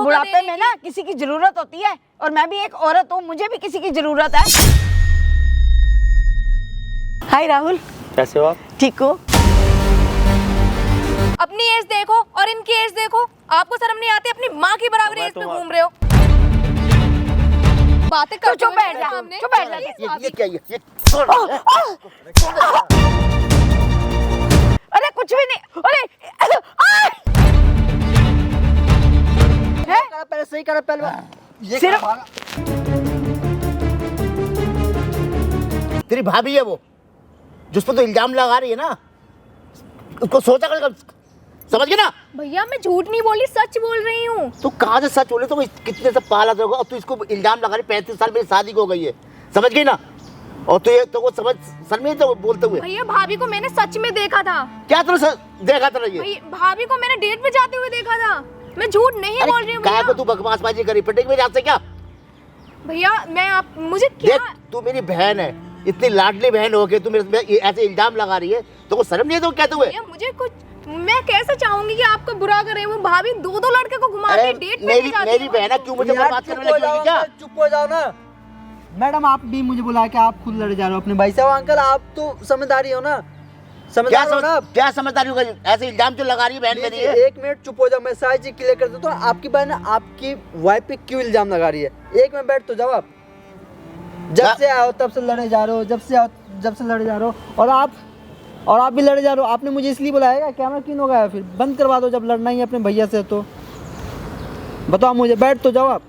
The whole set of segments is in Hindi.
बुढ़ापे में ना किसी की जरूरत होती है, और मैं भी एक औरत हूँ, मुझे भी किसी की जरूरत है। हाय राहुल, कैसे हो आप? ठीक हो? अपनी एज देखो और इनकी एज देखो, आपको शर्म नहीं आती? अपनी माँ की बराबर एज पे घूम रहे हो। बातें कर, चुप बैठ जा, चुप बैठ जा। ये क्या ये अरे कुछ भी नहीं, अरे पहले सही करो, पहले ये सिर्फ तेरी भाभी है वो, जिस पर तो इल्जाम लगा रही है ना, उसको सोचा कर, समझ गए ना? भैया मैं झूठ नहीं बोली, सच बोल रही हूँ। तू कहाँ से सच बोले? तो कितने से पाला होगा, और तू इसको इल्जाम लगा रही। 35 साल मेरी शादी को हो गई है, समझ गई ना? और तू ये तो वो समझ शर्मिंदा तो बोलते हुए। भैया भाभी को मैंने सच में देखा था। क्या तूने देखा था? ये भाभी को मैंने डेट पे जाते हुए देखा था, मैं झूठ नहीं बोल रही हूँ। क्या को तू बकवासबाजी करी? पिटेंगे मेरे हाथ से क्या? भैया मैं आप मुझे क्या? देख, तू मेरी बहन है, इतनी लाडली बहन हो के तू मेरे ऐसे इल्जाम लगा रही है, तो वो शर्म नहीं है? तो कहते हुए मुझे कुछ, मैं कैसे चाहूंगी कि आपको बुरा करे? वो भाभी दो लड़के को घुमाते हैं, डेट पे मेरी बहन है, क्यों मुझे बर्बाद करने लगी हो क्या? चुप हो जाओ ना मैडम, आप भी मुझे बुला के आप खुद लड़े जा रहे हो अपने भाई से। अंकल आप तो समझदारी हो ना, समझदार हो ना? क्या समझदारी होगा? ऐसे इल्जाम जो लगा रही है बहन मेरी है। एक मिनट चुप हो जाओ, मैं सारी चीज क्लियर कर देता हूँ। आपकी बहन आपकी वाइफ पे क्यों इल्जाम लगा रही है? एक मिनट बैठ तो जाओ आप। जब से आओ तब से लड़े जा रहे हो, जब से लड़े जा रहे हो, और आप भी लड़े जा रहे हो। आपने मुझे इसलिए बुलाया क्या? कैमरा क्यों हो गया? फिर बंद करवा दो जब लड़ना ही है अपने भैया से। तो बताओ मुझे, बैठ तो जाओ आप।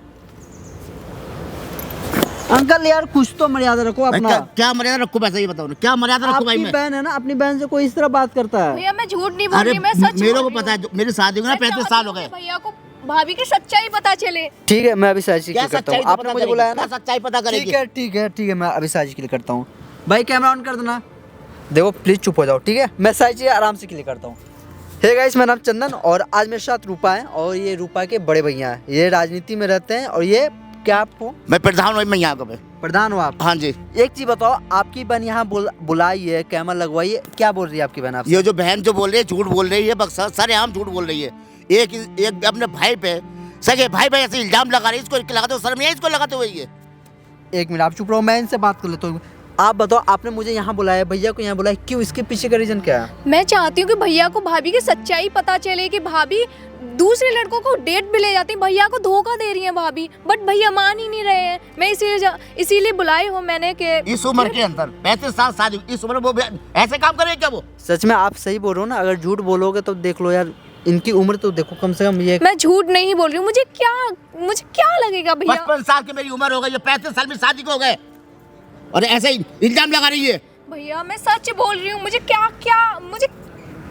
अंकल यार कुछ तो मर्यादा रखो अपना। क्या मर्यादा रखो? पैसा ये बताओ ना, क्या मर्यादा रखो भाई? आपकी बहन है ना, अपनी बहन से कोई इस तरह बात करता है? भैया मैं झूठ नहीं बोल रही, मैं सच मेरे को पता है, मेरी शादी को ना 35 साल हो गए। भैया को भाभी की सच्चाई पता चले। ठीक है, मैं अभी सारी चीज करता हूँ। आपने मुझे बुलाया ना, सच्चाई पता करेगी। ठीक है, मैं अभी सारी चीज करता हूँ। भाई कैमरा ऑन कर देना। देखो प्लीज चुप हो जाओ, ठीक है? मैं सारी चीज़ आराम से क्लियर करता हूँ। हे गाइस, मेरा नाम चंदन और आज मेरे साथ रूपा है, और ये रूपा के बड़े भैया हैं। ये राजनीति में रहते हैं। और ये क्या आपको? मैं प्रधान हूँ, मैं यहाँ का प्रधान हो आप? हाँ जी। एक चीज बताओ, आपकी बहन यहाँ बुलाई है, कैमरा लगवाई है, क्या बोल रही है आपकी बहन आपसे? ये जो बहन जो बोल रही है, झूठ बोल रही है, बक्सर सरेआम झूठ बोल रही है। एक अपने भाई पे, सगे भाई ऐसे इल्जाम लगा रही है। इसको लगाते शर्म नहीं है? इसको लगाते हुए ये। एक मिनट आप चुप रहो, मैं इनसे बात कर लेता हूँ। आप बताओ, आपने मुझे यहाँ बुलाया, भैया को यहाँ बुलाया, क्यों? इसके पीछे का रीजन क्या है? मैं चाहती हूँ कि भैया को भाभी की सच्चाई पता चले कि भाभी दूसरे लड़कों को डेट भी ले जाती है, भैया को धोखा दे रही है भाभी, बट भैया मान ही नहीं रहे हैं। मैं इसीलिए बुलाई हूँ मैंने कि इस उम्र के अंदर 35 साल शादी, इस उम्र में वो ऐसे काम करे क्या? वो सच में आप सही बोल रहे हो ना? अगर झूठ बोलोगे तो देख लो यार, इनकी उम्र तो देखो कम से कम। ये मैं झूठ नहीं बोल रही हूँ, मुझे क्या लगेगा भैया? 55 साल की मेरी उम्र हो गई, ये 35 साल में शादी को हो गए, और ऐसे ही इल्जाम लगा रही है। भैया मैं सच बोल रही हूँ, मुझे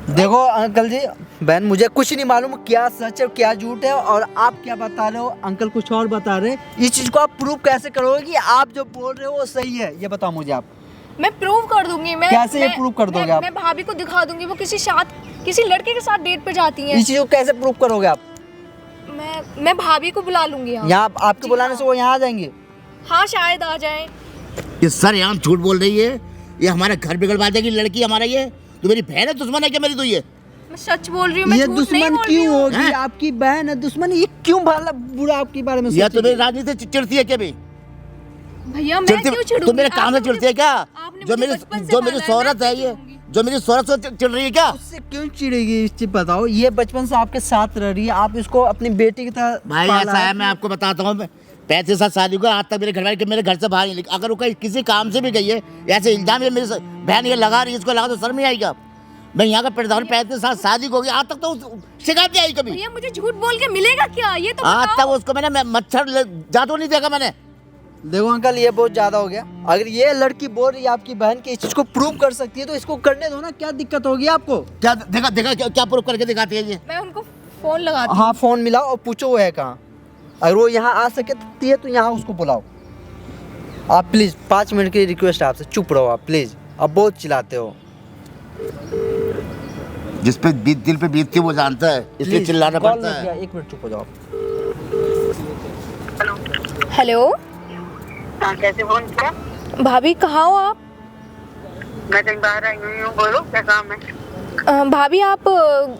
देखो अंकल जी, बहन मुझे कुछ नहीं मालूम क्या सच है क्या झूठ है, और आप क्या बता रहे हो, अंकल कुछ और बता रहे हैं। इस चीज को आप प्रूव कैसे करोगे कि आप जो बोल रहे हो वो सही है? ये बताओ मुझे आप। मैं प्रूव कर दूंगी। कैसे ये प्रूव कर दोगे आप? मैं भाभी को दिखा दूंगी, वो किसी लड़के के साथ डेट पे जाती हैं। इस चीज को कैसे प्रूव करोगे आप? मैं भाभी को बुला लूंगी यहाँ आपके बुलाने से वो यहाँ आ जाएंगे? हाँ शायद आ जाए। ये सरेआम झूठ बोल रही है, ये हमारा घर बिगड़वा देगी लड़की हमारा। ये तो मेरी बहन है, दुश्मन है क्या मेरी? तो ये मैं सच बोल रही हूँ। ये दुश्मन क्यों होगी? आपकी बहन है दुश्मन, ये क्यों बुरा आपके बारे में? या तो मेरी राजनीति चिढ़ती है क्या? भी भैया मैं क्यों चिढ़ूंगी? तो मेरे काम से चिढ़ती है क्या? जो मेरी शोहरत है, ये जो मेरी शोहरत से चिढ़ रही है क्या? उससे क्यों चिढ़ेगी? इस चीज बताओ। ये बचपन से आपके साथ रह रही है, आप इसको अपनी बेटी की तरह भाई ऐसा है, मैं आपको बताता हूँ, 35 साल शादी को आज तक मेरे घर वाले के मेरे घर से बाहर नहीं निकली। अगर वो कहीं किसी काम से भी गई है, ऐसे इल्जाम ये मेरी बहन ये लगा रही है, इसको लगा तो शर्म नहीं आएगा? मैं यहाँ का प्रधान, 35 साल शादी को गई, आज तक तो शिकायत नहीं आई कभी। भैया मुझे झूठ बोल के मिलेगा क्या? ये तो आज तक उसको मैंने मच्छर जादू नहीं देखा मैंने। देखो अंकल, ये बहुत ज्यादा हो गया। अगर ये लड़की बोल रही है आपकी बहन की इस चीज को प्रूव कर सकती है, तो इसको करने दो ना। क्या दिक्कत होगी आपको? क्या देखा क्या प्रूव करके दिखाती है ये? मैं उनको फोन लगाती हूँ। हाँ फोन मिलाओ और पूछो वो है कहाँ। अगर वो यहाँ आ सकती है तो यहाँ उसको बुलाओ। आप प्लीज 5 मिनट की रिक्वेस्ट है आपसे, चुप रहो आप प्लीज। आप बहुत चिल्लाते हो। जिस पे दिल पे बीतती है वो जानता है, इसलिए चिल्लाना पड़ता है। 1 मिनट चुप हो जाओ। हेलो, हाँ, कैसे फोन किया? भाभी कहाँ हो आप? मैं कहीं बाहर आई हुई हूँ, बोलो क्या काम है? भाभी आप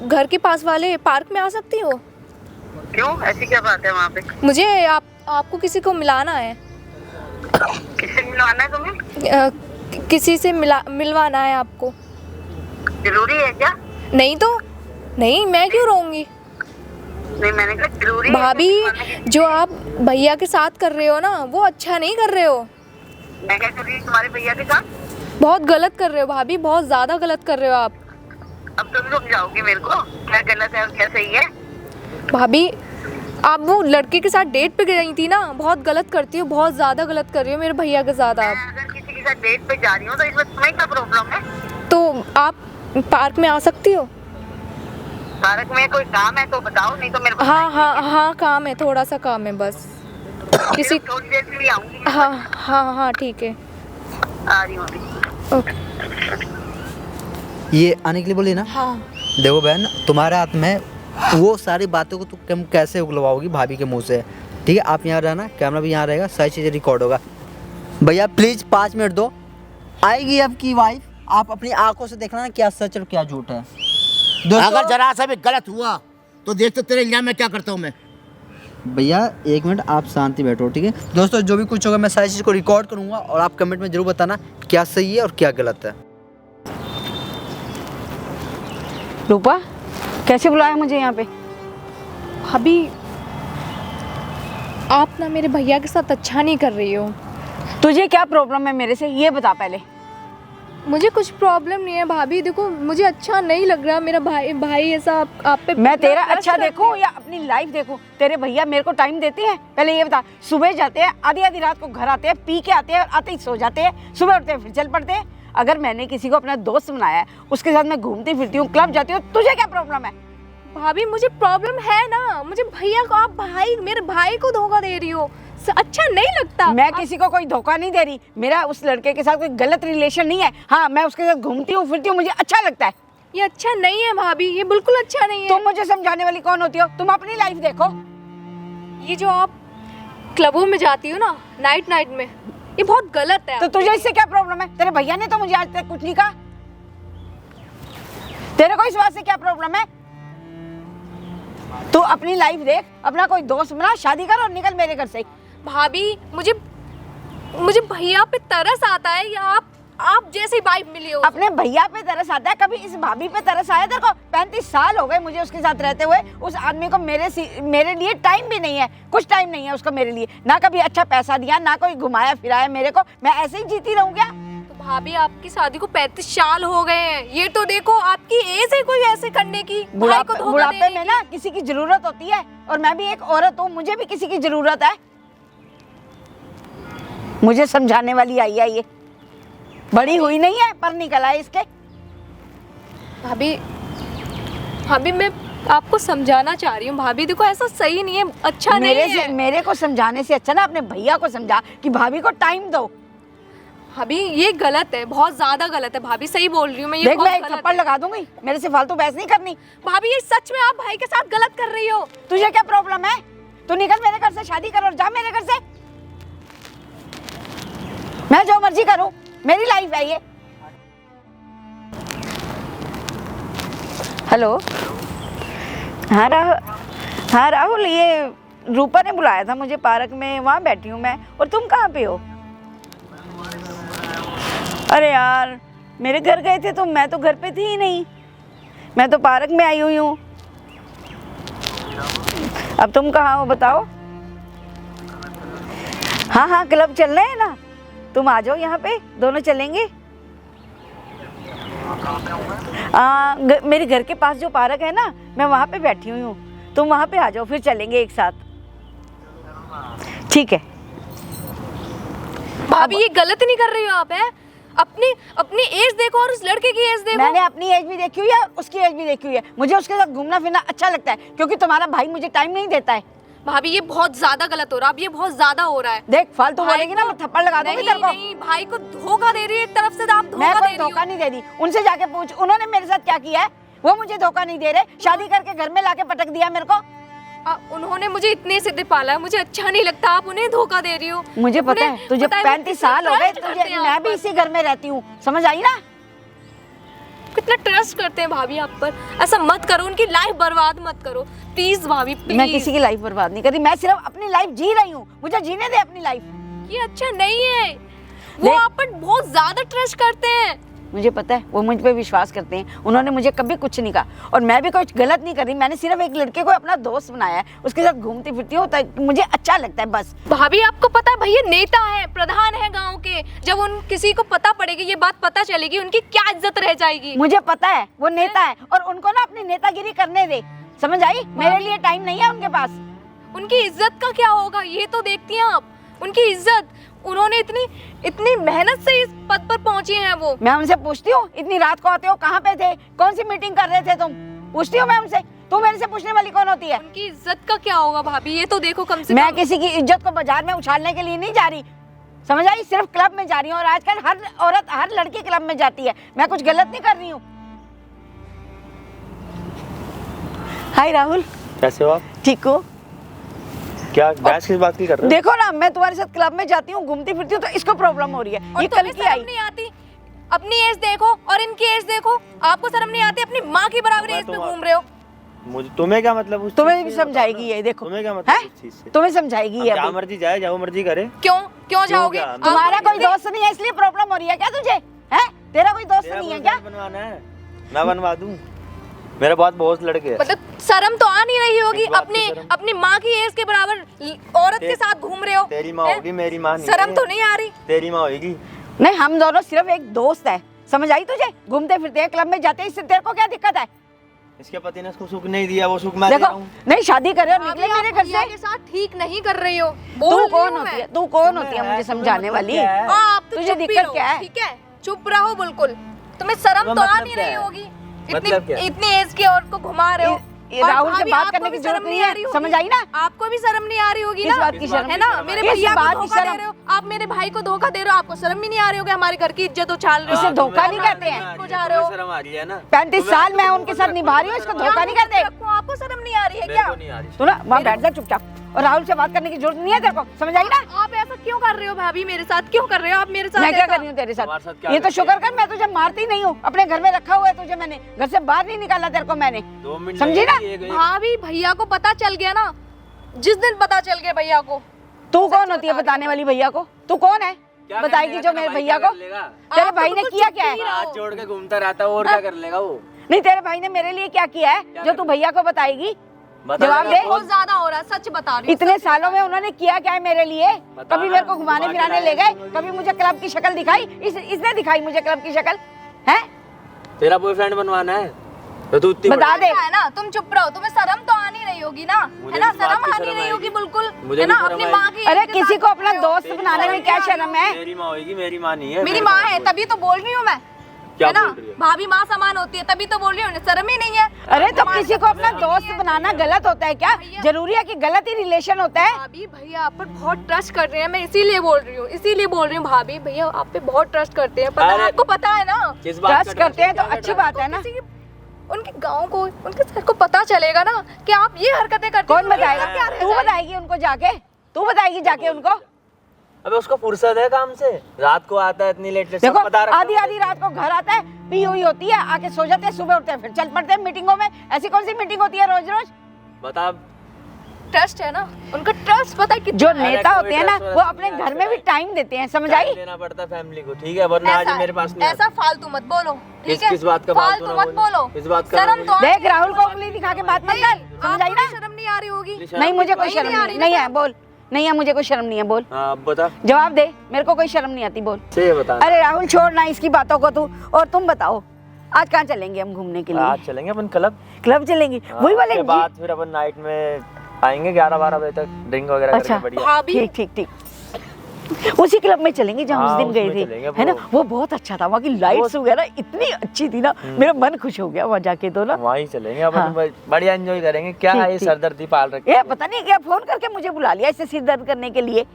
घर के पास वाले पार्क में आ सकती हो? क्यों, ऐसी क्या बात है वहाँ पे? मुझे आपको किसी को मिलाना है। किससे मिलवाना है तुम्हें? किसी से मिलवाना है आपको। जरूरी है क्या? नहीं तो नहीं, मैं क्यों रहूंगी। नहीं, मैंने कहा जरूरी है भाभी मिलवाना है। जो आप भैया के साथ कर रहे हो ना, वो अच्छा नहीं कर रहे हो। मैं क्या कर रही हूँ तुम्हारे भैया के साथ? बहुत गलत कर रहे हो भाभी, बहुत ज्यादा गलत कर रहे हो आप। अब तुम समझाओगे मेरे को क्या गलत है और क्या सही है? भाभी आप वो लड़के के साथ डेट पे गई थी ना, बहुत गलत करती हो, बहुत ज्यादा गलत कर रही हो मेरे भैया के साथ मैं आप। अगर किसी के साथ डेट पे जा रही हूँ तो इसमें तुम्हें क्या प्रॉब्लम है? तो आप पार्क में आ सकती हो। पार्क में कोई काम है तो बताओ, नहीं तो मेरे को हाँ काम है, थोड़ा सा काम है बस। किसी थोड़ी देर के लिए आऊंगी। हाँ ठीक है, आ रही हूँ अभी। ओके। ये आने के लिए बोली ना। हाँ देखो बहन, तुम्हारे हाथ में वो सारी बातों को तुम कैसे उगलवाओगी भाभी के मुंह से। ठीक है, आप यहाँ रहना, कैमरा भी यहाँ रहेगा, सारी चीज़ें रिकॉर्ड होगा। भैया प्लीज़ 5 मिनट दो, आएगी आपकी वाइफ, आप अपनी आंखों से देखना ना क्या सच और क्या झूठ है। अगर जरा सा भी गलत हुआ तो देख तो तेरे इल्जाम में क्या करता हूँ मैं। भैया 1 मिनट आप शांति बैठो, ठीक है। दोस्तों जो भी कुछ होगा मैं सारी चीज़ को रिकॉर्ड करूँगा और आप कमेंट में जरूर बताना क्या सही है और क्या गलत है। रूपा, कैसे बुलाया मुझे यहाँ पे? भाभी आप ना मेरे भैया के साथ अच्छा नहीं कर रही हो। तुझे क्या प्रॉब्लम है मेरे से, ये बता पहले। मुझे कुछ प्रॉब्लम नहीं है भाभी, देखो मुझे अच्छा नहीं लग रहा मेरा भाई ऐसा आप पे। मैं तेरा ट्रस्ट अच्छा रखते देखूं हैं। या अपनी लाइफ देखूं? तेरे भैया मेरे को टाइम देते हैं? पहले ये बता। सुबह जाते हैं, आधी आधी रात को घर आते हैं, पी के आते हैं और आते ही सो जाते हैं, सुबह उठते हैं फिर चल पड़ते हैं। अगर मैंने किसी को अपना दोस्त बनाया है, उसके साथ मैं घूमती फिरती हूँ, क्लब जाती हूँ, तुझे क्या प्रॉब्लम है? भाभी मुझे प्रॉब्लम है ना, मुझे भैया को, आप मेरे भाई को धोखा दे रही हो, अच्छा नहीं लगता। मैं किसी को कोई धोखा नहीं दे रही, मेरा उस लड़के के साथ कोई गलत रिलेशन नहीं है। हाँ, मैं उसके साथ घूमती हूँ फिरती हूँ, मुझे अच्छा लगता है। ये अच्छा नहीं है भाभी, ये बिल्कुल अच्छा नहीं है। तुम मुझे समझाने वाली कौन होती हो? तुम अपनी लाइफ देखो। ये जो आप क्लबों में जाती हो ना नाइट में, ये बहुत गलत है। तो तुझे इससे क्या प्रॉब्लम है? तेरे भैया ने तो मुझे आज तक कुछ नहीं कहा। तेरे को इस बात से क्या प्रॉब्लम है? तू अपनी लाइफ देख, अपना कोई दोस्त बना, शादी कर और निकल मेरे घर से। भाभी मुझे भैया पे तरस आता है, या आप जैसी वाइफ मिली हो। अपने भैया पे तरस आता है, कभी इस भाभी पे तरस आया तेरे को? 35 साल हो गए मुझे उसके साथ रहते हुए। उस आदमी को मेरे लिए टाइम भी नहीं है, कुछ टाइम नहीं है उसको मेरे लिए। ना कभी अच्छा पैसा दिया, ना कोई घुमाया फिराया मेरे को। मैं ऐसे ही जीती रहूं क्या? तो भाभी आपकी शादी को 35 साल हो गए हैं, ये तो देखो आपकी एज है कोई ऐसे करने की। बुढ़ापे में ना किसी की जरूरत होती है, और मैं भी एक औरत हूँ, मुझे भी किसी की जरूरत है। मुझे समझाने वाली आई है ये, बड़ी हुई नहीं है पर निकल आए इसके। भाभी मैं आपको समझाना चाह रही हूँ भाभी, देखो ऐसा सही नहीं है, अच्छा नहीं है। मेरे को समझाने से अच्छा ना अपने भैया को समझा कि भाभी को टाइम दो। भाभी ये गलत है, बहुत ज्यादा गलत है भाभी, सही बोल रही हूँ मैं। ये देख, बहुत मैं एक गलत थप्पड़ है। लगा दूंगी, मेरे से फालतू बहस नहीं करनी। भाभी ये सच में आप भाई के साथ गलत कर रही हो। तुझे क्या प्रॉब्लम है? तू निकल मेरे घर से, शादी कर और जा मेरे घर से। मैं जो मर्जी करूं, मेरी लाइफ है ये। हेलो, हाँ राहुल, ये रूपा ने बुलाया था मुझे पार्क में, वहाँ बैठी हूँ मैं। और तुम कहाँ पे हो? अरे यार, मेरे घर गए थे तो मैं तो घर पे थी ही नहीं, मैं तो पार्क में आई हुई हूँ। अब तुम कहाँ हो बताओ? हाँ क्लब चल रहे हैं ना, तुम आ जाओ यहाँ पे, दोनों चलेंगे। मेरे घर के पास जो पार्क है ना, मैं वहाँ पे बैठी हुई हूँ, तुम वहाँ पे आ जाओ, फिर चलेंगे एक साथ। ठीक है। भाभी ये गलत नहीं कर रही हो आप, है अपनी एज देखो और उस लड़के की एज देखो। मैंने अपनी एज भी देखी हुई है, उसकी एज भी देखी हुई है। मुझे उसके साथ घूमना फिरना अच्छा लगता है, क्योंकि तुम्हारा भाई मुझे टाइम नहीं देता है। भाभी ये बहुत ज्यादा गलत हो रहा है, अब ये बहुत ज्यादा हो रहा है। देख, फालतू बोलेगी ना मैं थप्पड़ लगा दूंगी तेरे को। नहीं, भाई को धोखा दे रही है एक तरफ से, तो आप धोखा मैं दे कोई रही हो। धोखा नहीं दे रही, उनसे जाके पूछ उन्होंने मेरे साथ क्या किया है। वो मुझे धोखा नहीं दे रहे, शादी करके घर में लाके पटक दिया मेरे को। उन्होंने मुझे इतने से पाला, मुझे अच्छा नहीं लगता, आप उन्हें धोखा दे रही हो। मुझे पता है, तुझे 35 साल हो गए, तुझे, मैं भी इसी घर में रहती हूँ, समझ आई ना? कितना ट्रस्ट करते हैं भाभी आप पर। ऐसा मत करो, उनकी लाइफ बर्बाद मत करो प्लीज भाभी, प्लीज। मैं किसी की लाइफ बर्बाद नहीं कर रही, मैं सिर्फ अपनी लाइफ जी रही हूँ, मुझे जीने दे अपनी लाइफ। ये अच्छा नहीं है, वो देख- आप पर बहुत ज्यादा ट्रस्ट करते हैं। मुझे पता है वो मुझ पे विश्वास करते हैं, उन्होंने मुझे कभी कुछ नहीं कहा और मैं भी कुछ गलत नहीं कर रही। मैंने सिर्फ एक लड़के को अपना दोस्त बनाया है, उसके साथ घूमती फिरती हूँ, मुझे अच्छा लगता है बस। भाभी आपको पता है भैया नेता है, प्रधान है गांव के, जब उन किसी को पता पड़ेगी, ये बात पता चलेगी, उनकी क्या इज्जत रह जाएगी। मुझे पता है वो नेता है और उनको ना अपनी नेतागिरी करने दे, समझ आई? मेरे लिए टाइम नहीं है उनके पास। उनकी इज्जत का क्या होगा ये तो देखती हैं आप, उनकी इज्जत, उन्होंने इतनी मेहनत से इस पद पर पहुंचे हैं वो। मैं उनसे पूछती हूँ इतनी रात को आते हो, कहाँ पे थे, कौन सी मीटिंग कर रहे थे तुम? पूछती हूँ मैं उनसे, तू मेरे से पूछने वाली कौन होती है? उनकी इज्जत का क्या होगा भाभी, ये तो देखो कम से मैं कम। किसी की इज्जत को बाजार में उछालने के लिए नहीं जा रही, समझ आई? सिर्फ क्लब में जा रही हूँ और आजकल हर औरत, हर लड़की क्लब में जाती है, मैं कुछ गलत नहीं कर रही हूँ। हाय राहुल, कैसे हो आप? ठीक हो? क्या बहस किस बात की कर रहे हो? देखो ना, मैं तुम्हारे साथ क्लब में जाती हूँ, घूमती फिरती हूँ, तो इसको प्रॉब्लम हो रही है। और ये कल तुम्हें की शर्म आई। नहीं आती? अपनी एज देखो और इनकी एज देखो, आपको शर्म नहीं आती? अपनी माँ की बराबर एज पे घूम रहे हो। मुझे तुम्हें क्या मतलब उस तुम्हें चीज़ भी से? समझाएगी ये, देखो। तुम्हें क्या मतलब हैं? उस चीज़ से? तुम्हें समझाएगी ये क्या अभी। मर्जी जाए, जो मर्जी करे। क्यों जाओगे? क्या? आप तुम्हारा मुझे कोई दोस्त नहीं है इसलिए प्रॉब्लम हो रही है क्या तुझे? हैं? तेरा कोई दोस्त तेरा नहीं है boyfriend क्या? बनवाना है, मैं बनवा दूं। मेरे बहुत बहुत लड़के हैं। मतलब शर्म तो आ नहीं रही होगी, इस बात की शर्म? अपनी माँ की एज के बराबर औरत के साथ घूम रहे हो। तेरी माँ हैं? होगी, मेरी माँ नहीं शर्म है। तो नहीं आ रही? तेरी माँ होगी। नहीं, हम दोनों सिर्फ एक दोस्त है, समझ आई तुझे? घूमते फिरते हैं, क्लब में जाते हैं, इससे तेरे को क्या दिक्कत है? इसके पति ने इसको सुख नहीं दिया, वो सुख मैं दे रहा देखो, हूँ। नहीं शादी करे और भाभी, निकले मेरे आप घर भैया से। के साथ ठीक नहीं कर रही हो। तू बोल रही कौन हूँ होती मैं। है? तू कौन होती है तुम्हें मुझे तुम्हें समझाने मतलब वाली? क्या है? हाँ, आप तो तुझे चुप ही दिक्कत रहो, क्या है? ठीक है? चुप रहो बिल्कुल। तुम्हें शर्म तुम्हें तो आ मतलब नहीं क्या रही है? होगी, मतलब क्या है? इतनी एज की औरत को घुमा रहे हो। और राहुल से भाभी, बात आपको करने की भी जरूरत शर्म नहीं आ है, रही होगी? समझ आई ना? आपको भी शर्म नहीं आ रही होगी किस ना? बात की शर्म? है ना? मेरे किस भैया बात को की धोखा शर्म? दे रहे हो आप, मेरे भाई को धोखा दे रहे हो, आपको शर्म भी नहीं आ रही होगी? हमारे घर की इज्जत उछाल रहे हो। इसे धोखा नहीं कहते हैं। को जा रहे हो। शर्म आ रही है ना? 35 साल मैं उनके साथ निभा रही हूँ, इसको धोखा नहीं कहते। आपको शर्म नहीं आ रही है मेरे क्या? को नहीं आ रही। तू ना वहाँ बैठ जा चुपचाप, और राहुल से बात करने की जरूरत नहीं है तेरे को, समझ आई ना? आप ऐसा क्यों कर रहे हो भाभी? मेरे साथ क्यों कर रहे हो आप? मेरे साथ मैं क्या ऐसा? कर रही हूँ तेरे तुम्हारे साथ? साथ क्या ये तो करती शुक्र है? कर मैं तुझे मारती नहीं हूँ, अपने घर में रखा हुआ है तुझे मैंने, घर से बाहर नहीं निकाला तेरे को मैंने, 2 मिनट समझी ना? लगेगी, एक- भाभी भैया को पता चल गया ना, जिस दिन पता चल गया भैया को। तू कौन होती है बताने वाली भैया को? तू कौन है क्या बताएगी कर जो लेगा? मेरे तेरा भाई भैया क्या को? कर लेगा? तेरे आप भाई तो ने बिल्कुल किया चुप क्या है? ही रहो। हाथ जोड़ के घूमता रहता है और क्या कर लेगा वो? नहीं, तेरे भाई ने मेरे लिए क्या किया है जो तू भैया को बताएगी? बता जवाब देगा दे। बहुत ज्यादा हो रहा है, सच बता रही हूँ। इतने सालों में उन्होंने किया क्या है मेरे लिए? बता कभी ना, मेरे को घुमाने घुमा के फिराने ले लाया गए, कभी मुझे क्लब की शक्ल दिखाई, इसने दिखाई मुझे क्लब की शक्ल है? तेरा बॉयफ्रेंड बनवाना है तो तू इतनी बता दे। है ना, तुम चुप रहो, तुम्हें शर्म तो आ नहीं रही होगी ना? मुझे है ना? इस बात शर्म की आ शर्म नहीं रही होगी आएगी। बिल्कुल, मुझे है भी ना? शर्म अपनी आएगी। माँ की अरे एज के किसी साथ को अपना घूम रहे हो। दोस्त बनाने में क्या शर्म है? मेरी माँ होगी, मेरी माँ नहीं है। मेरी मेरे माँ को है बोल। तभी तो बोल रही हूँ मैं, क्या है ना? बोल रही है? भाभी माँ समान होती है तभी तो बोल रही हूँ, शर्म ही नहीं है। अरे तो किसी को अपना दोस्त बनाना गलत होता है क्या? जरूरी है कि गलत ही रिलेशन होता है? भाभी भैया आप पर बहुत ट्रस्ट कर रहे हैं, मैं इसीलिए बोल रही हूँ, इसीलिए बोल रही हूँ। भाभी भैया आप पे बहुत ट्रस्ट करते हैं, पता है अरे, आपको? पता है ना? किस बात ट्रस्ट का करते हैं तो क्या अच्छी कर रहा बात है ना? किसी की- उनके गांव को, उनके शहर को पता चलेगा ना कि आप ये हरकतें करते कौन हो, तो बताएगा? क्या रह तू जाएगा? बताएगी उनको जाके? तू बताएगी जाके उनको? अबे उसको फुर्सत है काम से, रात को आता है इतनी लेट लेट, सब देखो पता रखा आधी आधी रात को घर आता है, पी हुई होती है, आके सो जाते हैं, सुबह उठते हैं, फिर चल पड़ते हैं मीटिंगों में। ऐसी कौन सी मीटिंग होती है रोज रोज? बता। ट्रस्ट है ना उनका, ट्रस्ट पता है कि जो अरे नेता कोई होते हैं ना, ट्रस्ट वो वरस्ट अपने नहीं घर है, में भी ऐसा टाइम देते हैं, समझ आई? देना पड़ता है फैमिली को, ठीक है? वरना आज मेरे पास नहीं ऐसा आता। फालतू मत बोलो, ठीक किस- है? किस बात का फालतू ना मत बोलो, किस बात का ना शर्म तो देख राहुल को उंगली दिखा के बात मत कर, समझ आई ना? शर्म नहीं आ रही होगी? नहीं, मुझे कोई नहीं शर्म आ नहीं रही नहीं ना? है, बोल। नहीं है, मुझे कोई शर्म नहीं है, बोल। हाँ अब बता, जवाब दे, मेरे को कोई शर्म नहीं आती, बोल। से बता। अरे राहुल छोड़ ना इसकी बातों को तू, और तुम बताओ आज कहाँ चलेंगे हम घूमने के लिए? आज चलेंगे अपन क्लब, क्लब चलेंगे, वही वाले उसके बाद फिर अपन नाइट में आएंगे 11-12 बजे तक, ड्रिंक वगैरह अच्छा, करके बढ़िया। भाभी ठीक ठीक ठीक, उसी क्लब में चलेंगे जहाँ उस हाँ, दिन गए उसमें थे, चलेंगे, है ना? वो- वो बहुत अच्छा था, वहाँ की लाइट्स वगैरह इतनी अच्छी थी ना, मेरा मन खुश हो गया वहाँ जाके तो ना। वहीं चलेंगे अपन, हाँ। बढ़िया एंजॉय करेंगे। क्या ठीक, है ये ठीक। सरदर्दी पाल रखी ये है? पता नहीं क्या फोन करके मुझे बुला लिया इससे सिर दर्द करने के लिए।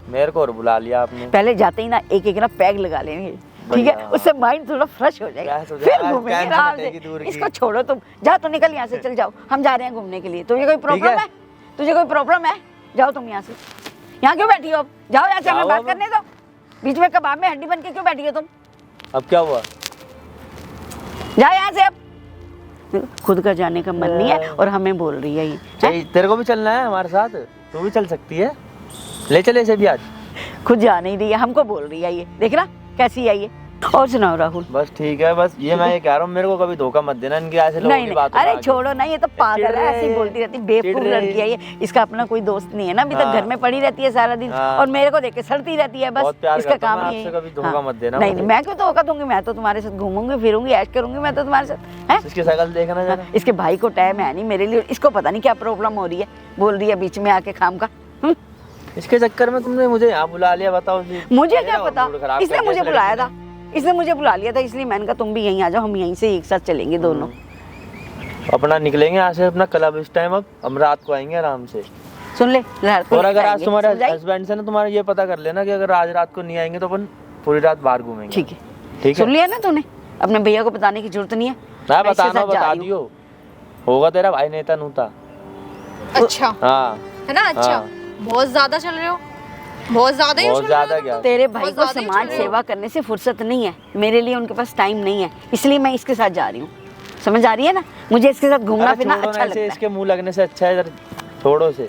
मेरे को और बुला लिया आपने। पहले जाते ही ना एक ना पैग लगा लेंगे, ठीक बढ़िया। है? उससे माइंड थोड़ा फ्रेश हो जाएगा, फ्रेश हो फिर जाएगा, घूमेंगे टेंशन आराम हटेगी दूर से। की। इसको छोड़ो तुम, जा तू निकल यहाँ से, चल जाओ, हम जा रहे हैं घूमने के लिए। तुझे कोई प्रॉब्लम है। है? तुझे कोई प्रॉब्लम है? जाओ तुम यहाँ से, यहाँ क्यों बैठी हो? अब जाओ यहाँ से, हमें जाओ बात अब। करने दो। बीच में कबाब में हड्डी बन के क्यों बैठी हो तुम? अब क्या हुआ? जा यहाँ से अब। खुद का जाने का मन नहीं है और हमें बोल रही है ये। हैं? तेरे को भी चलना है हमारे साथ, तू भी चल सकती है, ले चले इसे भी आज। खुद जा नहीं रही है, हमको बोल रही है ये। देख रहा कैसी है ये। और सुनाओ राहुल। बस ठीक है, बस ये मैं ये कह रहा हूँ, मेरे को कभी धोखा मत देना इनकी ऐसे लोगों नहीं की नहीं, बातों अरे में छोड़ो ना, ये तो पागल है, ऐसी बोलती रहती, बेवकूफ चिढ़ रही। लड़की है ये। इसका अपना कोई दोस्त नहीं है ना, अभी तक हाँ। घर में पड़ी रहती है सारा दिन हाँ। और मेरे को देख के सड़ती रहती है। बस बहुत प्यार इसका करता हूँ काम मैं ही आपसे, है। कभी धोखा मत देना नहीं मुझे। नहीं, मैं क्यों धोखा दूंगी, मैं तो तुम्हारे साथ घूमूंगी फिरूंगी, ऐश करूंगी मैं तो तुम्हारे साथ। हैं? इसकी शकल देखना जरा। इसके भाई को टाइम है नहीं मेरे लिए, इसको पता नहीं क्या प्रॉब्लम हो रही है, बोल रही है बीच में आके खाम का। इसके चक्कर में तुमने मुझे यहाँ बुला लिया, बताओ जी। मुझे क्या मेरा पता, मूड खराब इसने कर मुझे दिया इस बुलाया लड़की था, इसने मुझे बुला लिया था, इसलिए मैंने कहा तुम भी यहीं आ जाओ, हम यहीं से एक साथ चलेंगे दोनों। ने। अपना निकलेंगे यहाँ से अपना क्लब इस टाइम, अब हम रात को आएंगे आराम से। सुन ले रात को और अगर आज जाएंगे, तुम्हारे समझ आई? हस्बैंड से ना तुम्हारा ये पता कर लेना कि अगर आज रात को नहीं आएंगे तो अपन पूरी रात बाहर घूमेंगे। ठीक है, ठीक है। सुन लिया ना तूने, अपने भैया को बताने की जरूरत नहीं है। मैं इसके बताना साथ जा बता रही हूँ। दियो, होगा तेरा भाई नेता नूता। अच्छा हाँ है ना। अच्छा हाँ। बहुत ज्यादा चल रहे हो, बहुत ज्यादा ही बहुत उछल रहे हो ज्यादा तुम क्या? तो। तेरे भाई बहुत को ज्यादा ही समाज उछल रहे हो। सेवा करने से फुर्सत नहीं है, मेरे लिए उनके पास टाइम नहीं है, इसलिए मैं इसके साथ जा रही हूँ। समझ आ रही है ना, मुझे इसके साथ घूमना अरे फिरना छोड़ो अच्छा ना लगता इसे, है। इसके मुंह लगने से अच्छा है इधर छोड़ो से।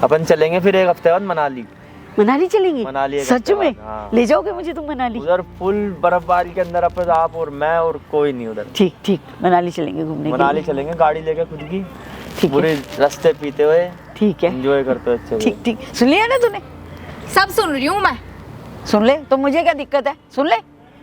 अपन चलेंगे फिर एक हफ्ते बाद मनाली। मनाली चलेंगे? मनाली एक सच हफ्ते में? बाद, हाँ। ले जाओगे मुझे तुम मनाली? उधर फुल बर्फबारी के अंदर अपन आप और मैं और कोई नहीं उधर। ठीक ठीक, मनाली चलेंगे घूमने के मनाली लिए। चलेंगे गाड़ी लेके खुद की, ठीक पूरे है, रास्ते पीते हुए ठीक है, एंजॉय करते हुए अच्छे से। ठीक ठीक। सुन लिया ना तूने? सब सुन रही हूँ मैं। सुन ले, तो मुझे क्या दिक्कत है, सुन ले।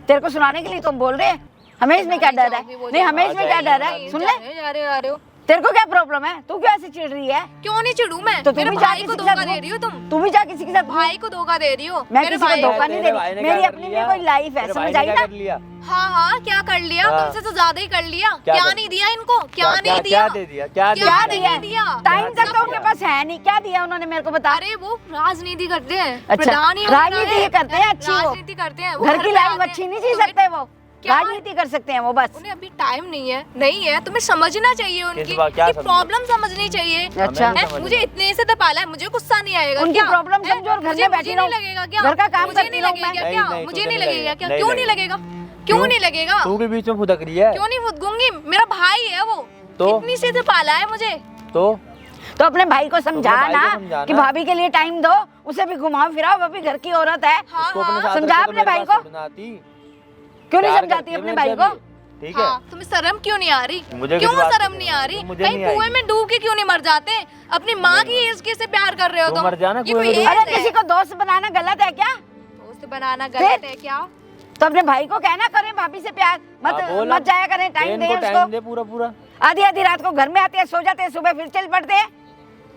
तेरे को सुनाने के लिए तुम बोल रहे हैं, हमें इसमें क्या डर है? नहीं, हमें इसमें क्या डर है? सुन ले, जा रहे हो। तेरे को क्या प्रॉब्लम है, तू क्यों ऐसे चिढ़ रही है? क्यों नहीं चिढ़ू मैं? तो तुम मेरे भी जा भाई किसी को के धोखा साथ दे रही हो तुम। तू भी जा किसी के साथ भाई को धोखा दे रही हो। मैं मेरे किसी को भाई धोखा नहीं दे तेरे भाई रही, ने क्या मेरी कर अपनी लिया? भी कोई लाइफ है, तेरे भाई समझ ने आई क्या ना? कर लिया? हाँ हाँ, क्या कर लिया? हाँ। तुमसे तो ज्यादा ही कर लिया। क्या क्या कर- नहीं दिया इनको? क्या नहीं दिया? क्या दे दिया? क्या क्या दे नहीं दिया? टाइम तक तो उनके पास है नहीं, क्या दिया उन्होंने मेरे को बता। अरे वो राजनीति करते हैं, अच्छा, प्रधान ही राजनीति ये करते हैं अच्छी वो। राजनीति करते हैं वो, घर की में लाइफ आते हैं। अच्छी नहीं जी तुम्हें- सकते वो, क्या? राजनीति कर सकते हैं वो बस। उन्हें अभी टाइम नहीं है, तुम्हें समझना चाहिए उनकी बात क्या समझे? प्रॉब्लम समझनी चाहिए। अच्छा। हमें नहीं है, समझना। मुझे इतने से तो पाला है, मुझे गुस्सा नहीं आएगा उनकी क्या? प्रॉब्लम है? समझो और घर मुझे- में बैठी मुझे रहो। नहीं लगेगा क्या? घर का काम मुझे करती नहीं रहूं लगेगा मैं। क्या? नहीं, मुझे तुझे नहीं नहीं लगेगा क्या? लगेगा। क्यों नहीं नहीं लगेगा? क्यों नहीं लगेगा? तू के बीच में फुदक रही है क्यों नहीं फुदकूंगी? मेरा भाई है वो, तो? इतनी से पाला है मुझे। तो अपने भाई को समझा अपने भाई को ना समझाना। कि भाभी के लिए टाइम दो, उसे भी घुमाओ फिराओ, वो भी घर की औरत है। हाँ उसको अपने हाँ, साथ समझा रखो तो अपने मेरे भाई पास को? छोड़ना आती। क्यों नहीं प्यार समझाती करती है अपने मेरे भाई से को? भी। ठीक है, हाँ, तुम्हें शर्म क्यों नहीं आ रही? मुझे क्यों किस बात शर्म की नहीं आ रही? मुझे कहीं नहीं कुएं आई। में डूब के क्यों नहीं मर जाते? अपनी माँ की एज के से प्यार कर रहे हो तो तुम। मर जाना ये कुएं कोई में डूब एज अरे है? किसी को दोस्त बनाना गलत है क्या? दोस्त बनाना गलत है क्या? तो अपने भाई को कहना करें भाभी से प्यार, मत हाँ, बोल मत अब। जाया करें, टाइम इनको दें टाइम उसको। दे पूरा पूरा। आधी आधी रात को घर में आते हैं, सो जाते हैं, सुबह फिर चल पड़ते हैं।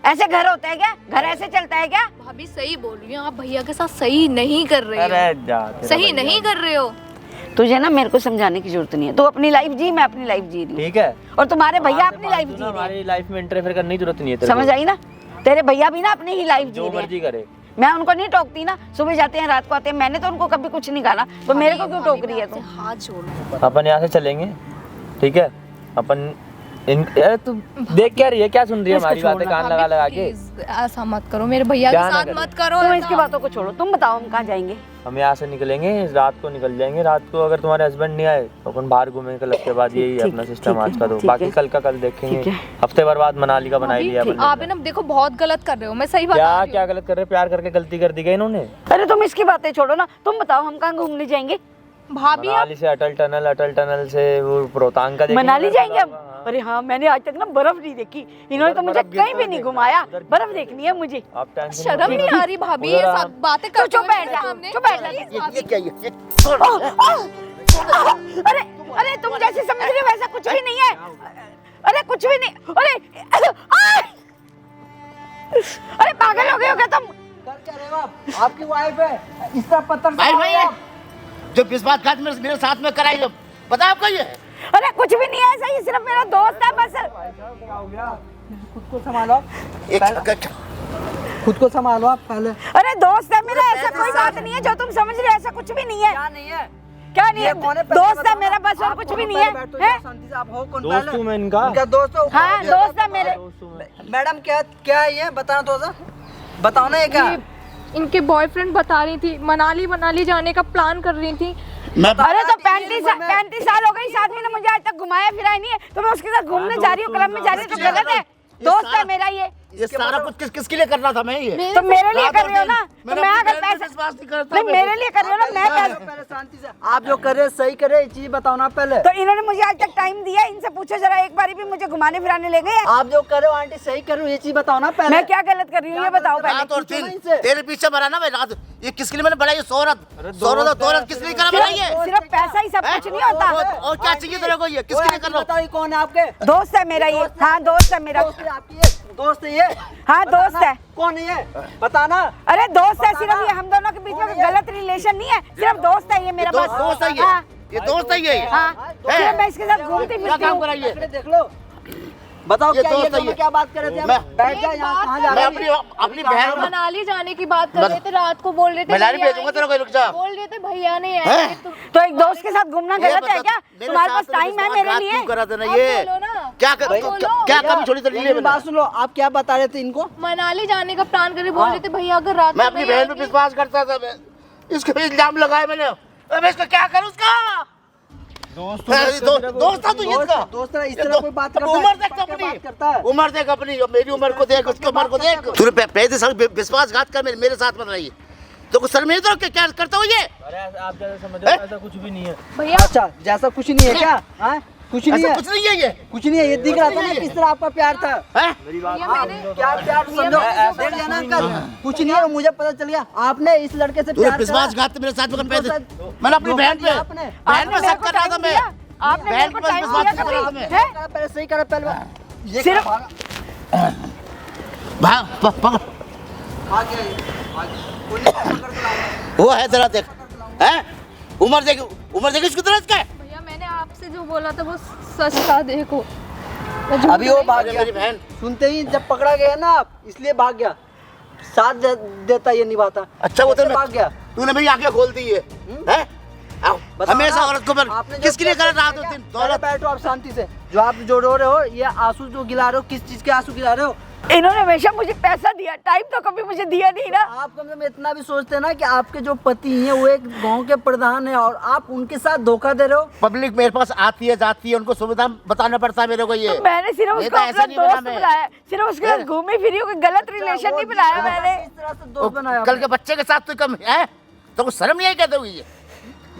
ऐसे घर होता है क्या? घर ऐसे चलता है क्या? भाभी सही बोल रही हो, आप भैया के साथ सही नहीं कर रहे अरे हो, जा तेरा सही भैया। नहीं कर रहे हो। तुझे ना मेरे को समझाने की जरूरत नहीं है, तू अपनी लाइफ जी, मैं अपनी लाइफ जी रही हूँ, ठीक है, और तुम्हारे भैया हमारे अपनी पास लाइफ जो जी ना रहे हैं। हमारी लाइफ में इंटरफेयर करने की जरूरत नहीं है तेरे समझ को। आई ना? तेरे भैया भी ना अपनी ही लाइफ जी जो रहे हैं। मर्जी करे। मैं उनको नहीं टोकती ना, सुबह जाते हैं रात को आते हैं, मैंने तो उनको कभी कुछ नहीं कहा, तो मेरे को क्यों टोक रही है तू? हाथ जोड़। अपन यहाँ से चलेंगे, ठीक है? अपन अरे तू देख क्या रही है, क्या सुन रही है इसको हमारी बातें छोड़ना। कान लगा लगा के? प्लीज ऐसा मत करो, मेरे भैया के क्या ना साथ करें? मत करो तुम ऐसा। इसकी बातों को छोड़ो, तुम बताओ हम कहाँ जाएंगे? हम यहाँ से निकलेंगे, रात को निकल जाएंगे। रात को अगर तुम्हारे हस्बैंड नहीं आए तो अपन बाहर घूमेंगे कल के बाद। यही है ठीक, अपना ठीक सिस्टम है, आज का। तो ठीक बाकी है। कल का कल देखेंगे। ठीक है। हफ्ते भर बाद मनाली का बना लिया अपन आप ने। है ना देखो बहुत गलत कर रहे हो, मैं सही बता क्या रही क्या हूँ। गलत कर रहे हैं? प्यार करके गलती कर दी गई इन्होंने। अरे तुम इसकी बातें छोड़ो ना, तुम बताओ हम कहाँ घूमने जाएंगे? भाभी आप मनाली से अटल टनल से वो रोहतांग का देखेंगे। मनाली जाएंगे हम? हाँ। अरे हाँ, मैंने आज तक ना बर्फ नहीं देखी, इन्होंने तो उधर मुझे बर्फ गिरता कहीं भी नहीं देखना, घुमाया। उधर बर्फ गिरता देखनी है मुझे। आप टेंशन शर्म नहीं आ रही भाभी, ये उधर सब बातें तू करते चुप बैठ जा, सामने। चुप बैठ जा। ये क्या ये अरे अरे तुम जैसे समझ रहे हो वैसा कुछ भी नहीं है। अरे कुछ भी नहीं। अरे पागल हो गए हो क्या तुम? कर क्या रहे हो आप? आपकी वाइफ है, इसका पत्थर से भाई मारे भाई आप। जो विश्वास घात मेरे साथ में कराई है, पता आपको ये? अरे कुछ भी नहीं है ऐसा, ये सिर्फ मेरा दोस्त है बस। क्या हो गया? खुद को संभालो, एक खुद को संभालो आप पहले। अरे दोस्त है मेरा, ऐसा कोई बात नहीं है जो तुम समझ रहे हो, ऐसा कुछ भी नहीं है। क्या नहीं है? क्या नहीं है? ये कौन है? पहले दोस्त है बताओ मेरा ना। बस, और आप कुछ कौन भी हो? नहीं है। पहले बैठो, हैं? शांति से। आप हो कौन? दोस्त हूँ मैं इनका। इनका दोस्त हो? हाँ दोस्त है मेरे। मैडम क्या क्या है ये? बताना तो सा, बताओ ना ये क्या है? इनके बॉयफ्रेंड बता रही थी मनाली जाने का प्लान कर रही थी, मैं अरे तो 35 साल हो गए इस आदमी ने मुझे आज तक घुमाया फिराया नहीं है, तो मैं उसके साथ घूमने जा रही हूँ, क्लब में जा रही हूँ, तो गलत है? दोस्त है मेरा ये सारा कुछ किसके लिए करना था मैं ये? तो मेरे लिए कर रहे हो ना, तो मैंने मैं अपनी अगर बहन पे पैसा विश्वास नहीं करता नहीं मैं। मेरे लिए कर रहे हो ना, मैं पैसा पहले शांति से आप जो कर रहे हैं सही कर रहे हैं, ये चीज बताओ ना पहले। तो इन्होंने मुझे आज तक टाइम दिया, इनसे पूछो जरा, एक बारी भी मुझे घुमाने फिराने ले गए हैं? आप जो कर रहे हो आंटी सही कर रहे हो, ये चीज बताओ ना पहले। मैं क्या गलत कर रही हूँ ये बताओ पहले। रात और पूछो ना दिन इनसे। तेरे पीछे मरा ना मैं रात। ये किसके लिए मैंने बनाई? शोहरत किस लिए करा बनाई है? सिर्फ पैसा ही सब कुछ नहीं होता। और क्या चाहिए तेरे को? ये किसके लिए कर रहा बताओ ये कौन है आपके दोस्त है मेरा ये, हाँ दोस्त है मेरा, दोस्त है आपकी ये दोस्त है ये? हाँ दोस्त है। कौन है ये बताना। अरे दोस्त है, सिर्फ ये हम दोनों के बीच में कोई गलत रिलेशन नहीं है, सिर्फ दोस्त है ये मेरा ये बस। दोस्त है ये? हाँ, ये दोस्त है ये? हाँ, सिर्फ मैं इसके साथ घूमती क्या फिरती काम हूँ। कराइए? लकड़े देख लो, बताओ ये क्या दोस्त ये है दोनों ये। क्या बात कर रहे थे? मैं- बैठ जा यहाँ, कहाँ जा मैं रहे अपनी बहन मनाली जाने की बात कर रहे थे, रात को बोल रहे थे मनाली भैया भेजूंगा तेरे को, रुक जा। बोल रहे थे भैया नहीं हैं? आएंगे तो तो एक दोस्त के साथ घूमना ये गलत है बता, क्या? मेरे तुम्हारे साथ पास तो टाइम है विश्वास मेरे घात लिए? क्यों करा था ना आप ये? बोलो ना। क्या आप बोलो। क्या कमी छोड़ी तेरे लिए मेरी बात मैंने? सुन लो, आप क्या बता रहे थे इनको? मनाली जाने का प्लान करे, बोल रहे थे भैया अगर रात मैं को अपनी नहीं बहन पे आएंगे- विश्वास करता था मैं। इसके पे इल्जाम लगाया मैंने। अब मैं इसको क्या करूं उसका? दोस्त था तू इसका? दोस्त इस तरह कोई बात करता है? उम्र देख क्या बात अपनी, करता है? उम्र देख अपनी, अब मेरी उम्र को देख, उसकी उम्र को देख। तूने पैसे साल विश्वासघात कर मेरे साथ मत रही। तो कुछ शर्म नहीं तो क्या करता हूँ ये? अरे आप जैसा समझ रहे हो ऐसा कुछ भी नहीं है। भैया अच्छा जैसा कुछ नहीं है क्या? हाँ कुछ नहीं ऐसा है, कुछ नहीं है ये। कुछ नहीं है, ये दिख रहा था ना किस तरह आपका प्यार था। हैं? क्या प्यार समझो, देख लिया ना अंकल, कुछ नहीं है, मुझे पता चल गया आपने इस लड़के से तूने प्यार विश्वासघात मेरे साथ मगर पैसे मैंने अपनी धोखा बहन पे दिया आपने। बहन पे सब कर रहा था मैं। आपने मेरे को बहन पे टाइम विश्वास दिया कर रहा था कभी? मैं। हैं? करा, पहले सही करा पहले ये सिर्फ- भाग पकड़। वो है तेरा देख, हैं? उम्र देख इसकी तरह इसका। भैया मैंने आपसे जो बोला था वो सच था, देखो मैं झूठ अभी वो नहीं- भाग अरे गया, मेरी बहन। सुनते ही जब पकड़ा गया ना आप, इसलिए भाग गया, साथ देता ये निभाता। अच्छा वो कैसे तो भाग गया। तूने मेरी आंखें खोल दी है, हैं? बताओ हमेशा ना, औरत को पर आपने जो किसके लिए किया कर रहा था क्या? दिन पहले दौलत? बैठो आप शांति से, जो आप जो रो रहे हो, ये आंसू जो गिला रहे हो, किस चीज के आंसू गिला रहे हो? इन्होंने हमेशा मुझे पैसा दिया, टाइम तो कभी मुझे दिया नहीं ना। आप कम से कम इतना भी सोचते हैं ना कि आपके जो पति हैं वो एक गांव के प्रधान है और आप उनके साथ धोखा दे रहे हो। पब्लिक मेरे पास आती है जाती है, उनको सुविधा बताना पड़ता है मेरे को ये। तो मैंने सिर्फ नहीं उसको तो ऐसा अपना नहीं बना दोस्त मैं। बनाया, सिर्फ उसके साथ घूमी फिरी, कोई गलत रिलेशन नहीं बनाया मैंने। इस तरह से दोस्त बनाया कल आपने। के बच्चे के साथ तो कम है, तो कुछ शर्म नहीं है कहते हुए ये?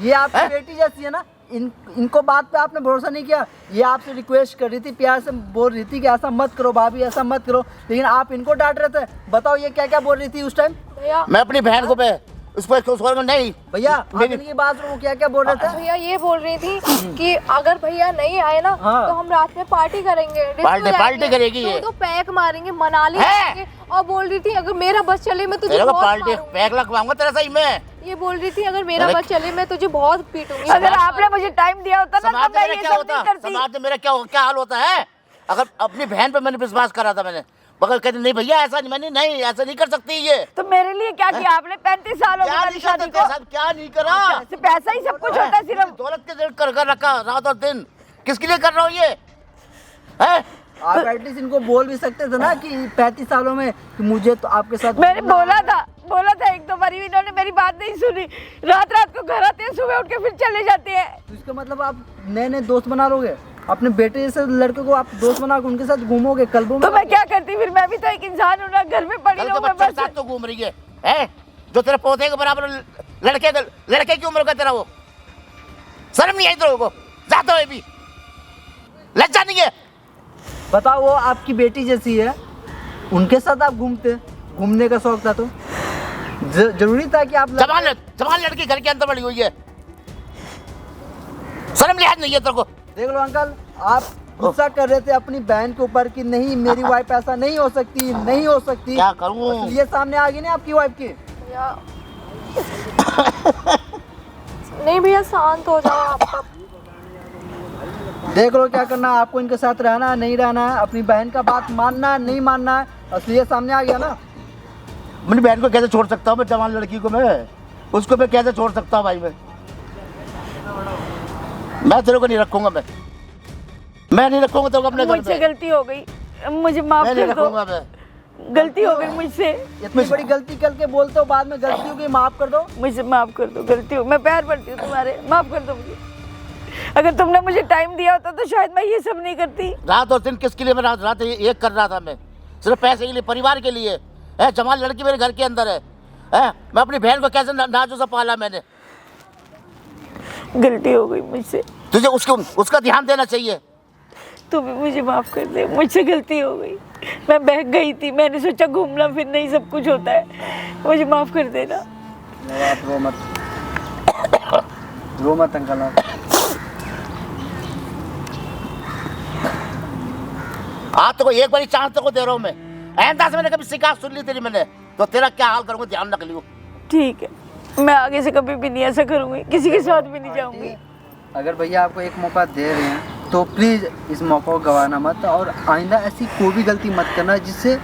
ये आपकी हैं? बेटी जैसी है ना, इनको बात पे आपने भरोसा नहीं किया। ये आपसे रिक्वेस्ट कर रही थी, प्यार से बोल रही थी कि ऐसा मत करो भाभी, ऐसा मत करो, लेकिन आप इनको डांट रहे थे। बताओ ये क्या क्या बोल रही थी उस टाइम? भैया मैं अपनी बहन को पे उसको नहीं भैया आप इनकी बात सुनो, क्या क्या बोल रहे थे? भैया ये बोल रही थी कि अगर भैया नहीं आए ना हाँ। तो हम रात में पार्टी करेंगे, डिस्को पार्टी जाएंगे, करेगी ये। तो पैक मारेंगे, मनाली है? जाएंगे। और बोल रही थी अगर मेरा बस चले मैं तुझे तेरे को बहुत पार्टी मारूंगी। पैक लगवाऊंगा तेरा सही में। ये बोल रही थी अगर मेरा अरे- बस चले मैं तुझे बहुत पीटूंगी। अगर आपने मुझे टाइम दिया होता ना समाज तो में मैं मेरा ये क्या सब होता, नहीं करती। समाज में मेरा क्या हाल होता है? अगर अपनी बहन पे मैंने विश्वास करा था मैंने, मगर कहते नहीं भैया ऐसा नहीं, मैंने नहीं ऐसा नहीं कर सकती ये। तो मेरे लिए क्या किया आपने? 35 साल हो क्या गए नहीं शादी करते को। तेरे साथ, क्या नहीं करा? सिर्फ पैसा ही सब कुछ होता है सिर्फ। दौलत के दिल कर रखा रात और दिन, किसके लिए कर रहा हूँ ये? हैं? आप एटलीस्ट इनको बोल भी सकते थे ना कि 35 सालों में कि मुझे तो आपके साथ मैंने बोला था एक दो बार, इन्होंने मेरी बात नहीं सुनी। रात को घर आते हैं, सुबह उठ के फिर चले जाते हैं। तो इसका मतलब आप नए नए दोस्त बना लोगे अपने बेटे जैसे लड़के को, आप दोस्त बना के उनके साथ घूमोगे क्लबों में? तो मैं क्या करती फिर? मैं भी तो एक इंसान हूँ ना, घर में पड़ी कल के रहूँ मैं बच्चे के बस। साथ तो घूम रही है, हैं? जो तेरे पोते के बराबर लड़के की उम्र का तेरा वो, शर्म नहीं आई तेरे को? जाता है भी लज्जा नहीं है? बताओ वो आपकी बेटी जैसी है, उनके साथ आप घूमने का शौक था तो जरूरी था कि आप जवान लड़की घर के अंदर बड़ी हुई है, शर्म लिहाज नहीं है तेरे को? देख लो अंकल, आप गुस्सा कर रहे थे अपनी बहन के ऊपर कि नहीं मेरी वाइफ ऐसा नहीं हो सकती, नहीं हो सकती। क्या करूं? ये सामने आ गई ना आपकी वाइफ की। भैया नहीं भैया शांत हो जाओ आप। देख लो क्या करना है आपको, इनके साथ रहना है नहीं रहना है, अपनी बहन का बात मानना है नहीं मानना है, असली ये सामने आ गया ना। मेरी बहन को कैसे छोड़ सकता हूँ मैं? जवान लड़की को मैं, उसको मैं कैसे छोड़ सकता हूँ भाई? मैं तेरे को नहीं रखूंगा, मैं नहीं रखूंगा तेरे को अपने घर मुझसे पे। गलती हो गई, मुझे माफ मैं नहीं कर दो। रखूंगा मैं। गलती हो गई मुझसे, इतनी बड़ी गलती करके बोलते हो बाद में गलती हो गई माफ कर दो। मुझे माफ कर दो, गलती हो, मैं प्यार करती हूँ तुम्हारे, माफ कर दो मुझे। अगर तुमने मुझे टाइम दिया होता तो शायद मैं ये सब नहीं करती। रात और दिन किसके लिए मैं रात एक कर रहा था, मैं सिर्फ पैसे के लिए, परिवार के लिए है। जवान लड़की मेरे घर के अंदर है। मैं अपनी बहन को कैसे नाजो सा पाला मैंने। गलती हो गई मुझसे, तुझे उसका ध्यान देना चाहिए। तू भी मुझे माफ कर दे, मुझसे गलती हो गई, मैं बहक गई थी, मैंने सोचा घूमना फिरना ही सब कुछ होता है, मुझे माफ कर देना। आप रो मत, रो मत अंकल आप। आज तो एक बारी चांस तो को दे रहा हूँ मैं। आइंदा से मैंने कभी शिकायत सुन ली तेरी मैंने तो तेरा क्या हाल करूँगा ध्यान रख लियो। ठीक है, मैं आगे से कभी भी नहीं ऐसा करूँगी, किसी के साथ भी नहीं जाऊँगी। अगर भैया आपको एक मौका दे रहे हैं तो प्लीज़ इस मौका को गंवाना मत, और आइंदा ऐसी कोई भी गलती मत करना जिससे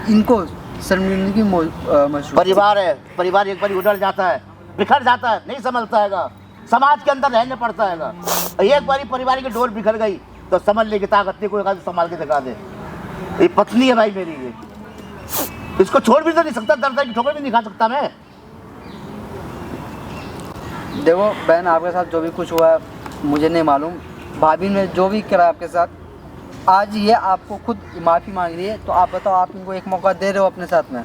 इनको शर्मिंदगी महसूस। परिवार है, परिवार एक बारी उधर जाता है, बिखर जाता है, नहीं संभलता है, समाज के अंदर रहने पड़ता है। एक बारी परिवार की डोर बिखर गई तो समझ ले कि ताकत नहीं, कोई संभाल के दिखा दे। ये पत्नी है भाई मेरी, ये इसको छोड़ भी तो नहीं सकता, दर्द की ठोकर भी नहीं खा सकता मैं। देखो बहन, आपके साथ जो भी कुछ हुआ है मुझे नहीं मालूम, भाभी ने जो भी करा आपके साथ, आज ये आपको खुद माफ़ी मांग रही है, तो आप बताओ, आप इनको एक मौका दे रहे हो अपने साथ में?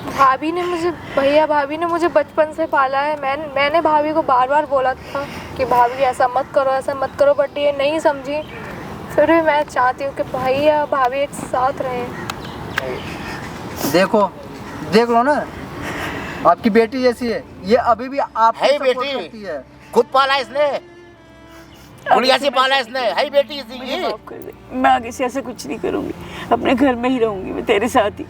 भाभी ने मुझे, भैया भाभी ने मुझे बचपन से पाला है। मैंने भाभी को बार बार बोला था कि भाभी ऐसा मत करो, ऐसा मत करो, बट ये नहीं समझी। फिर भी मैं चाहती हूँ कि भैया भाभी एक साथ रहें। देखो देख लो ना, आपकी बेटी जैसी है, ये अभी भी आप है बेटी, है। खुद पाला इसने, गुड़िया से पाला इसने, है बेटी इसी मुझे की। माफ कर दे, मैं आगे से ऐसा कुछ नहीं करूँगी, अपने घर में ही रहूँगी मैं तेरे साथ ही।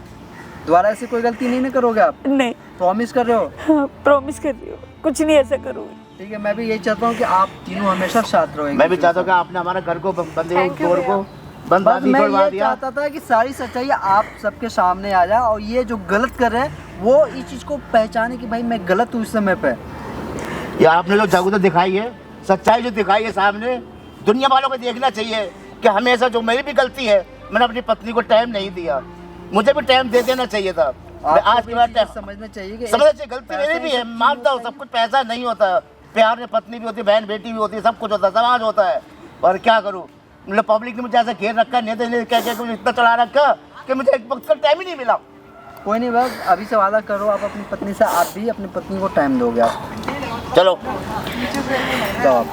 दोबारा ऐसी कोई गलती नहीं करोगे आप? नहीं, प्रॉमिस कर रहे हो? हाँ, प्रॉमिस कर रही हो, कुछ नहीं ऐसा करूँगी। ठीक है, मैं भी यही चाहता हूँ कि आप तीनों हमेशा साथ रहो। मैं भी चाहता हूँ कि आपने हमारे घर को बंदे Thank you डोर को बंद बस मैं तोड़वा ये दिया। चाहता था कि सारी सच्चाई आप सबके सामने आ जाए, और ये जो गलत कर रहे हैं वो इस चीज़ को पहचाने कि भाई मैं गलत हूँ इस समय पे। ये आपने जो जागरूकता दिखाई है, सच्चाई जो दिखाई है सामने, दुनिया वालों को देखना चाहिए कि हमेशा जो मेरी भी गलती है, मैंने अपनी पत्नी को टाइम नहीं दिया, मुझे भी टाइम दे देना चाहिए था। मैं आज के बाद समझना चाहिए कि समझना चाहिए, गलती मेरी भी है, मानता हूँ, सब कुछ पैसा नहीं होता, प्यार में पत्नी भी होती है, बहन बेटी भी होती है, सब कुछ होता है, समाज होता है। और क्या करूँ, मतलब पब्लिक ने मुझे ऐसा घेर रखा, नहीं कह के मुझे इतना चला रखा कि मुझे एक वक्त का टाइम ही नहीं मिला। कोई नहीं, बस अभी से वादा करो आप अपनी पत्नी से, आप भी अपनी पत्नी को टाइम दोगे। आप चलो जाओ आप।